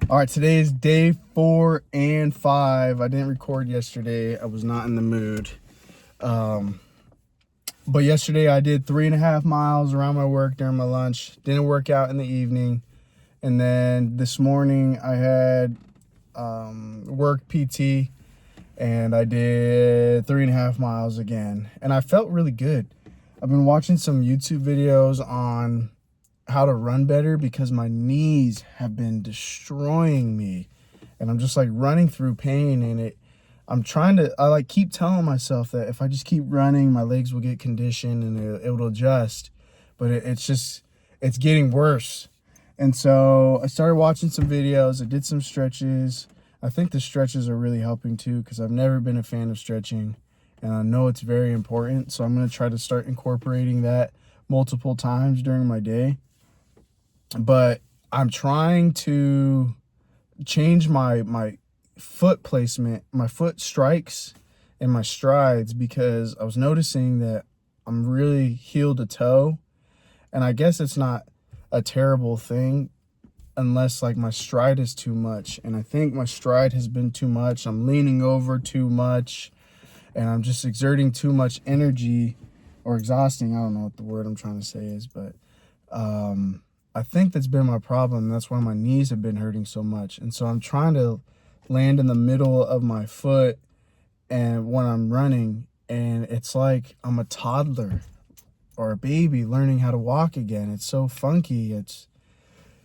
All right, today is day 4 and 5. I didn't record yesterday. I was not in the mood. But yesterday I did 3.5 miles around my work during my lunch. Didn't work out in the evening. And then this morning I had work PT and I did 3.5 miles again. And I felt really good. I've been watching some YouTube videos on how to run better because my knees have been destroying me and I'm just like running through pain. And I keep telling myself that if I just keep running, my legs will get conditioned and it will adjust, but it's getting worse. And so I started watching some videos. I did some stretches. I think the stretches are really helping too, because I've never been a fan of stretching and I know it's very important. So I'm going to try to start incorporating that multiple times during my day. But I'm trying to change my foot placement, my foot strikes and my strides, because I was noticing that I'm really heel to toe. And I guess it's not a terrible thing unless like my stride is too much. And I think my stride has been too much. I'm leaning over too much and I'm just exerting too much energy, or exhausting. I don't know what the word I'm trying to say is, but I think that's been my problem. That's why my knees have been hurting so much. And so I'm trying to land in the middle of my foot and when I'm running, and it's like I'm a toddler or a baby learning how to walk again. It's so funky. It's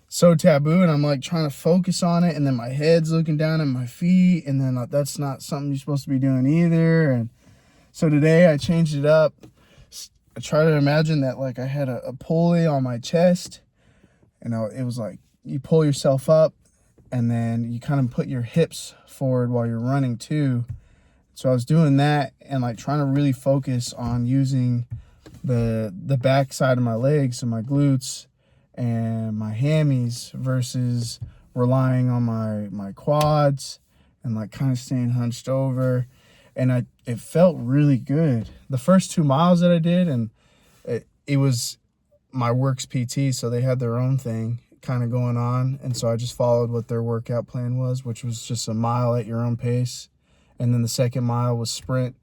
so taboo, and I'm like trying to focus on it, and then my head's looking down at my feet, and then that's not something you're supposed to be doing either. And so today I changed it up. I try to imagine that like I had a pulley on my chest. It was like you pull yourself up and then you kind of put your hips forward while you're running too. So I was doing that and like trying to really focus on using the back side of my legs and my glutes and my hammies versus relying on my quads and like kind of staying hunched over. And it felt really good. The first 2 miles that I did, and it was my work's PT, so they had their own thing kind of going on, and so I just followed what their workout plan was, which was just a mile at your own pace, and then the second mile was sprint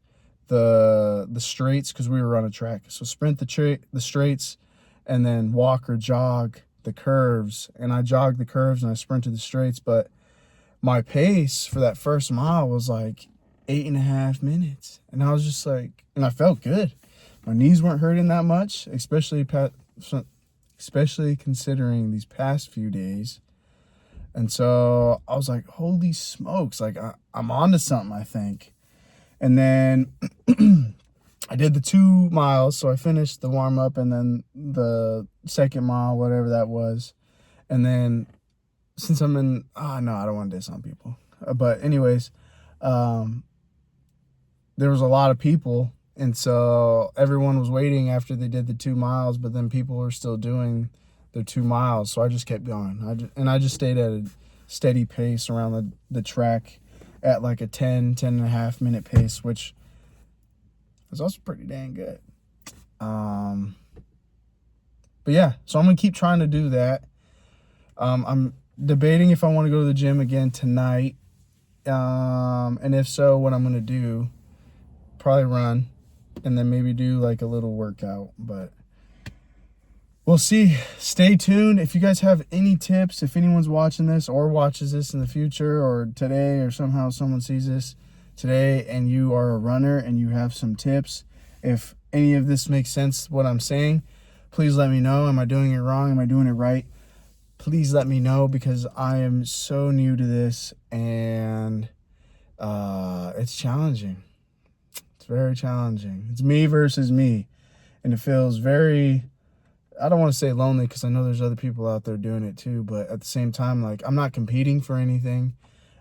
the straights, because we were on a track, so sprint the straights and then walk or jog the curves. And I jogged the curves and I sprinted the straights, but my pace for that first mile was like 8.5 minutes, and I was just like, and I felt good. My knees weren't hurting that much, especially considering these past few days. And so I was like, holy smokes, like I'm onto something, I think. And then I did the 2 miles, so I finished the warm up and then the second mile, whatever that was. And then since I'm in, no, I don't want to diss on people. But anyways, there was a lot of people. And so everyone was waiting after they did the 2 miles, but then people were still doing their 2 miles. So I just kept going. I just stayed at a steady pace around the track at like a 10.5 minute pace, which is also pretty dang good. But yeah, so I'm going to keep trying to do that. I'm debating if I want to go to the gym again tonight. And if so, what I'm going to do, probably run. And then maybe do like a little workout, but we'll see. Stay tuned. If you guys have any tips, if anyone's watching this or watches this in the future or today, or somehow someone sees this today and you are a runner and you have some tips, if any of this makes sense, what I'm saying, please let me know. Am I doing it wrong? Am I doing it right? Please let me know, because I am so new to this and it's challenging. It's very challenging. It's me versus me. And it feels very, I don't want to say lonely, because I know there's other people out there doing it too. But at the same time, like, I'm not competing for anything.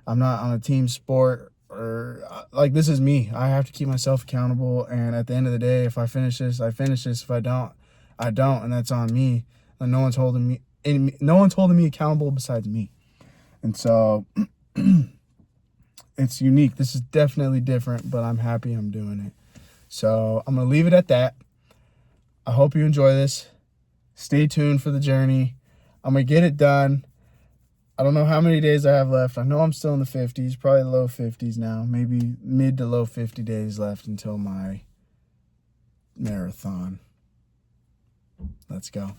I'm not on a team sport, or like, this is me. I have to keep myself accountable. And at the end of the day, if I finish this, I finish this. If I don't, I don't. And that's on me. And no one's holding me accountable besides me. And so it's unique. This is definitely different, but I'm happy I'm doing it. So I'm going to leave it at that. I hope you enjoy this. Stay tuned for the journey. I'm going to get it done. I don't know how many days I have left. I know I'm still in the 50s, probably low 50s now, maybe mid to low 50 days left until my marathon. Let's go.